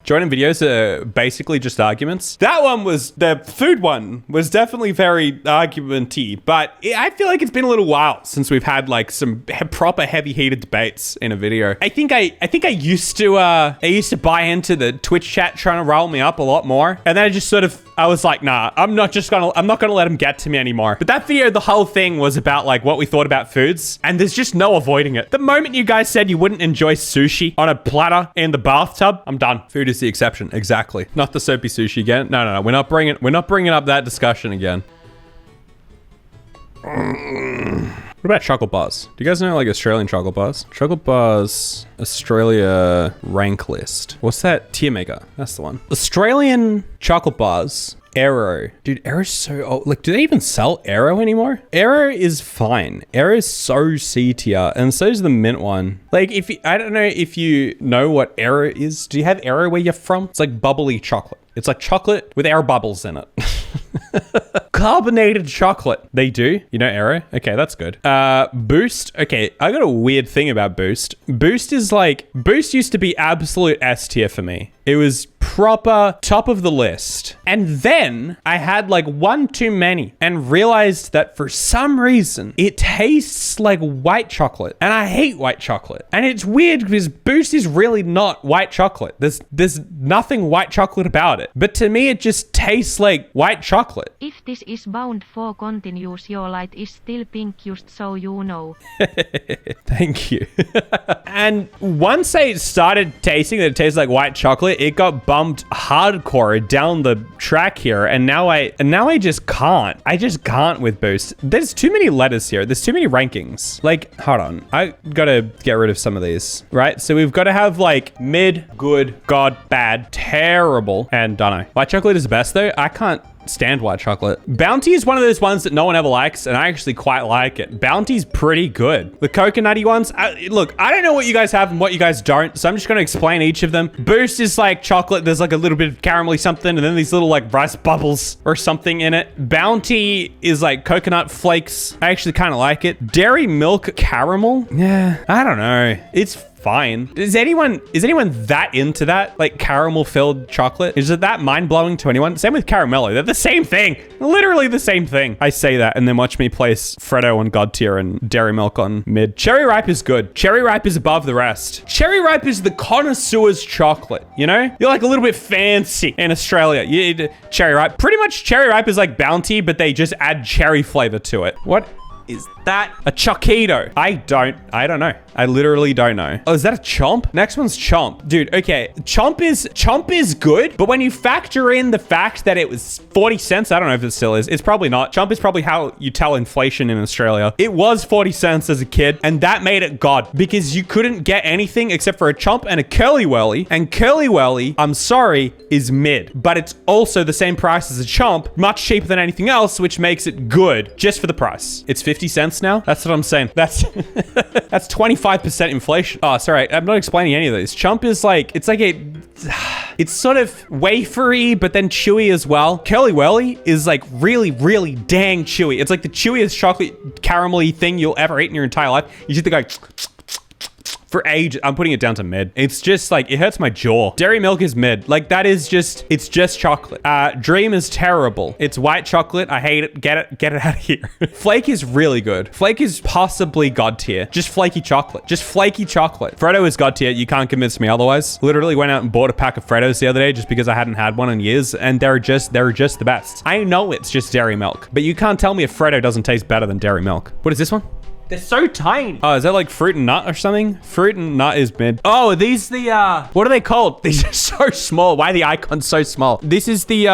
Joining videos are basically just arguments. That one was, the food one was definitely very argumenty, but I feel like it's been a little while since we've had like some proper heavy heated debates in a video. I think I used to buy into the Twitch chat trying to rile me up a lot more. And then I was like, nah, I'm not gonna let him get to me anymore. But that video, the whole thing was about like what we thought about foods, and there's just no avoiding it. The moment you guys said you wouldn't enjoy sushi on a platter in the bathtub, I'm done. Food is the exception. Exactly. Not the soapy sushi again. No. We're not bringing up that discussion again. What about chocolate bars? Do you guys know like Australian chocolate bars? Chocolate bars, Australia rank list. What's that? Tier maker. That's the one. Australian chocolate bars. Aero. Dude, Aero's so old. Like, do they even sell Aero anymore? Aero is fine. Aero is so C tier, and so is the mint one. Like, I don't know if you know what Aero is. Do you have Aero where you're from? It's like bubbly chocolate. It's like chocolate with air bubbles in it. Carbonated chocolate. They do. You know Aero? Okay, that's good. Boost. Okay, I got a weird thing about Boost. Boost used to be absolute S tier for me. It was proper top of the list. And then I had like one too many and realized that for some reason it tastes like white chocolate, and I hate white chocolate. And it's weird because Boost is really not white chocolate. There's nothing white chocolate about it. But to me, it just tastes like white chocolate. If this is bound for continuous, your light is still pink, just so you know. Thank you. And once I started tasting that it tastes like white chocolate, it got bumped hardcore down the track here, and now I just can't. I just can't with Boost. There's too many letters here. There's too many rankings. Like, hold on. I gotta get rid of some of these, right? So we've got to have like mid, good, god, bad, terrible, and dunno. White chocolate is the best though. I can't stand white chocolate. Bounty is one of those ones that no one ever likes, and I actually quite like it. Bounty's pretty good. The coconutty ones, look, I don't know what you guys have and what you guys don't, so I'm just going to explain each of them. Boost is like chocolate. There's like a little bit of caramelly something, and then these little like rice bubbles or something in it. Bounty is like coconut flakes. I actually kind of like it. Dairy milk caramel? Yeah, I don't know. It's fine. Is anyone that into that? Like caramel filled chocolate? Is it that mind blowing to anyone? Same with caramello. They're the same thing. Literally the same thing. I say that and then watch me place Freddo on God tier and Dairy Milk on mid. Cherry Ripe is good. Cherry Ripe is above the rest. Cherry Ripe is the connoisseur's chocolate, you know? You're like a little bit fancy in Australia. Cherry Ripe. Pretty much Cherry Ripe is like Bounty, but they just add cherry flavor to it. What is that? A Choquito. I don't know. I literally don't know. Oh, is that a Chomp? Next one's Chomp. Dude, okay. Chomp is good, but when you factor in the fact that it was 40 cents, I don't know if it still is. It's probably not. Chomp is probably how you tell inflation in Australia. It was 40 cents as a kid, and that made it God, because you couldn't get anything except for a Chomp and a Curly Whirly, and Curly Whirly, I'm sorry, is mid, but it's also the same price as a Chomp, much cheaper than anything else, which makes it good just for the price. It's 50 cents now. That's what I'm saying. That's 25% inflation. Oh, sorry. I'm not explaining any of these. Chomp is like, it's sort of wafery, but then chewy as well. Curly Whirly is like really, really dang chewy. It's like the chewiest chocolate caramelly thing you'll ever eat in your entire life. You just have to go for ages. I'm putting it down to mid. It's just like, it hurts my jaw. Dairy Milk is mid. Like that is just, it's just chocolate. Dream is terrible. It's white chocolate. I hate it. Get it out of here. Flake is really good. Flake is possibly God tier. Just flaky chocolate. Just flaky chocolate. Freddo is God tier. You can't convince me otherwise. Literally went out and bought a pack of Freddos the other day just because I hadn't had one in years, and they're just the best. I know it's just Dairy Milk, but you can't tell me if Freddo doesn't taste better than Dairy Milk. What is this one? They're so tiny. Oh, is that like fruit and nut or something? Fruit and nut is mid. Oh, are these what are they called? These are so small. Why are the icons so small? This is the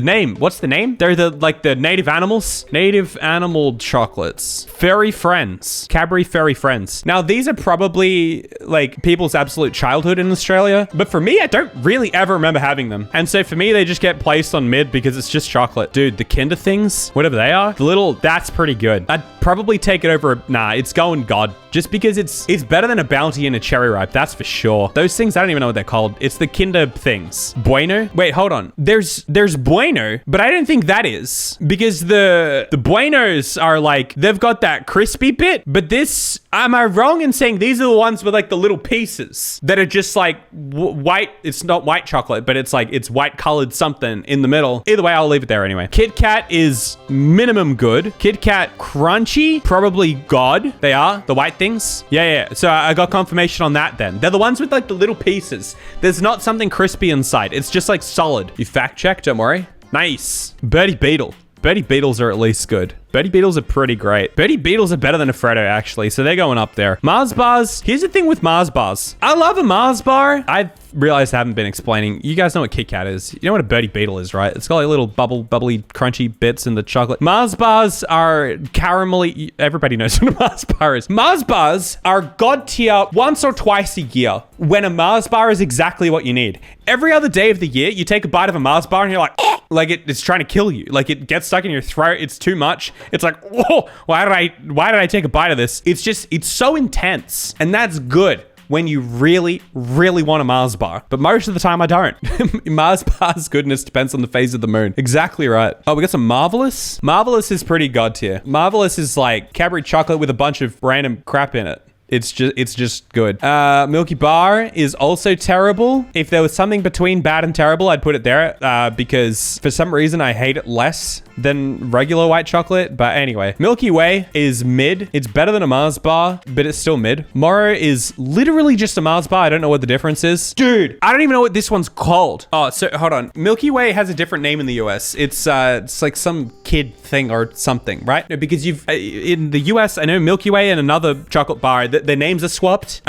name. What's the name? They're the native animals. Native animal chocolates. Furry Friends. Cadbury Furry Friends. Now, these are probably like people's absolute childhood in Australia. But for me, I don't really ever remember having them. And so for me, they just get placed on mid because it's just chocolate. Dude, the Kinder things, whatever they are, that's pretty good. I'd probably probably take it over. Nah, it's going God. Just because it's better than a Bounty and a Cherry Ripe, that's for sure. Those things, I don't even know what they're called. It's the Kinder things. Bueno? Wait, hold on. There's Bueno, but I don't think that is. Because the Buenos are like, they've got that crispy bit, but this, am I wrong in saying these are the ones with like the little pieces that are just like white? It's not white chocolate, but it's like, it's white colored something in the middle. Either way, I'll leave it there anyway. Kit Kat is minimum good. Kit Kat crunchy, probably God. They are the white things. Yeah. So I got confirmation on that then. They're the ones with like the little pieces. There's not something crispy inside. It's just like solid. You fact check, don't worry. Nice. Birdie Beetle. Birdie Beetles are at least good. Birdie Beetles are pretty great. Birdie Beetles are better than a Freddo, actually, so they're going up there. Mars bars. Here's the thing with Mars bars. I love a Mars bar. I've realized I haven't been explaining. You guys know what Kit Kat is. You know what a Birdie Beetle is, right? It's got like little bubbly, crunchy bits in the chocolate. Mars bars are caramelly. Everybody knows what a Mars bar is. Mars bars are God tier once or twice a year when a Mars bar is exactly what you need. Every other day of the year, you take a bite of a Mars bar and you're like, like it's trying to kill you. Like it gets stuck in your throat. It's too much. It's like, whoa, why did I take a bite of this? It's so intense. And that's good when you really, really want a Mars bar. But most of the time I don't. Mars bar's goodness depends on the phase of the moon. Exactly right. Oh, we got some Marvelous. Marvelous is pretty God tier. Marvelous is like Cadbury chocolate with a bunch of random crap in it. It's just good. Milky Bar is also terrible. If there was something between bad and terrible, I'd put it there because for some reason I hate it less than regular white chocolate. But anyway, Milky Way is mid. It's better than a Mars bar, but it's still mid. Moro is literally just a Mars bar. I don't know what the difference is. Dude, I don't even know what this one's called. Oh, so hold on. Milky Way has a different name in the US. It's like some kid thing or something, right? No, because in the US, I know Milky Way and another chocolate bar, their names are swapped.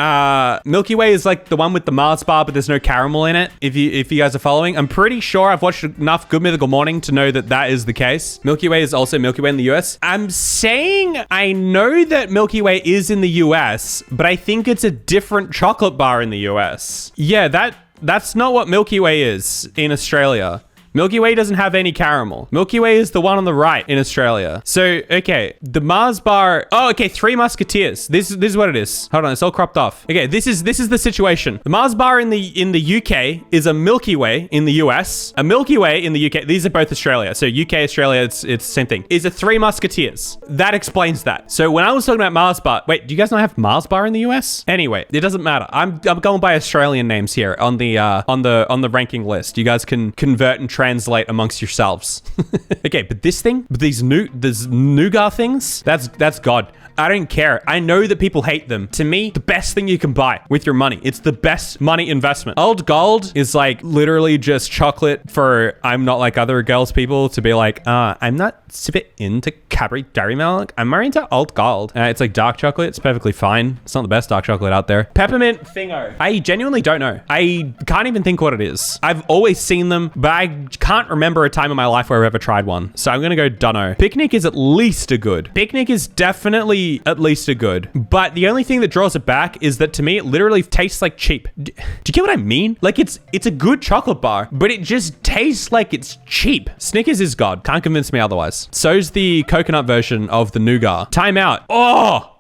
Milky Way is like the one with the Mars bar, but there's no caramel in it. If you guys are following, I'm pretty sure I've watched enough Good Mythical Morning to know that is the case. Milky Way is also Milky Way in the US. I'm saying I know that Milky Way is in the US, but I think it's a different chocolate bar in the US. Yeah, that's not what Milky Way is in Australia. Milky Way doesn't have any caramel. Milky Way is the one on the right in Australia. So, okay, the Mars bar. Oh, okay, Three Musketeers. This is what it is. Hold on, it's all cropped off. Okay, this is the situation. The Mars bar in the UK is a Milky Way in the US. A Milky Way in the UK. These are both Australia. So UK, Australia, it's the same thing. Is a Three Musketeers. That explains that. So when I was talking about Mars bar, wait, do you guys not have Mars bar in the US? Anyway, it doesn't matter. I'm going by Australian names here on the ranking list. You guys can convert and translate amongst yourselves. Okay, but this thing, these nougat things, that's God. I don't care. I know that people hate them. To me, the best thing you can buy with your money. It's the best money investment. Old Gold is like literally just chocolate for I'm not like other girls people to be like, I'm not super into Cadbury Dairy Milk. I'm more into Old Gold. It's like dark chocolate. It's perfectly fine. It's not the best dark chocolate out there. Peppermint Thingo. I genuinely don't know. I can't even think what it is. I've always seen them, but I can't remember a time in my life where I've ever tried one. So I'm going to go dunno. Picnic is at least a good. Picnic is definitely at least a good. But the only thing that draws it back is that to me, it literally tastes like cheap. Do you get what I mean? Like it's a good chocolate bar, but it just tastes like it's cheap. Snickers is God. Can't convince me otherwise. So's the coconut version of the nougat. Time Out. Oh!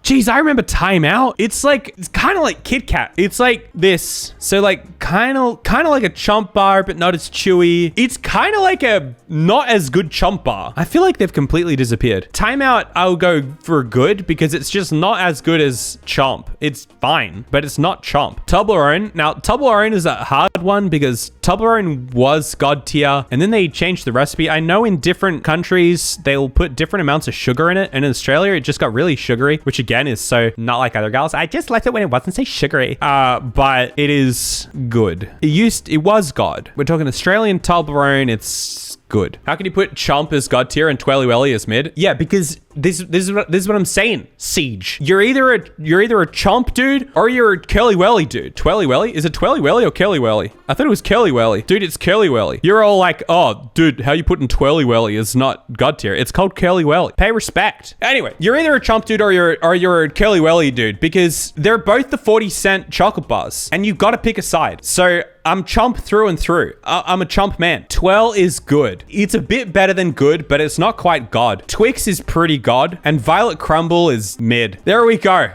Geez, I remember Time Out. It's kind of like Kit Kat. It's like this. So like kind of like a chomp bar, but not as chewy. It's kind of like a not as good chomp bar. I feel like they've completely disappeared. Time Out, I'll go for good because it's just not as good as chomp. It's fine, but it's not chomp. Toblerone. Now, Toblerone is a hard one because Toblerone was God tier and then they changed the recipe. I know in different countries, they'll put different amounts of sugar in it. And in Australia, it just got really sugary, which again is so not like other girls. I just liked it when it wasn't so sugary. But it is good. It was God. We're talking Australian Toblerone. It's good. How can you put Chomp as God tier and Twirly Welly as mid? Yeah, because this is what I'm saying. Siege. You're either a Chomp dude or you're a Curly Welly dude. Twirly Welly? Is it Twirly Welly or Curly Welly? I thought it was Curly Welly. Dude, it's Curly Welly. You're all like, oh, dude, how you putting Twirly Welly is not God tier. It's called Curly Welly. Pay respect. Anyway, you're either a Chomp dude or you're a Curly Welly dude because they're both the 40-cent chocolate bars and you got to pick a side. So I'm chomp through and through. I'm a chomp man. Twirl is good. It's a bit better than good, but it's not quite God. Twix is pretty God, and Violet Crumble is mid. There we go.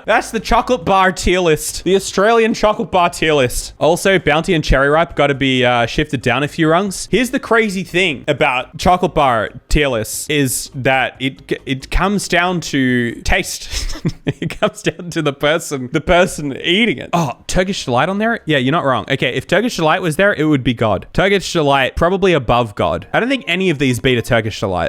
That's the chocolate bar tier list. The Australian chocolate bar tier list. Also, Bounty and Cherry Ripe got to be shifted down a few rungs. Here's the crazy thing about chocolate bar tier lists is that it comes down to taste. It comes down to the person eating it. Oh, Turkish Delight on there? Yeah, you're not wrong. Okay, if Turkish Delight was there, it would be God. Turkish Delight, probably above God. I don't think any of these beat a Turkish Delight.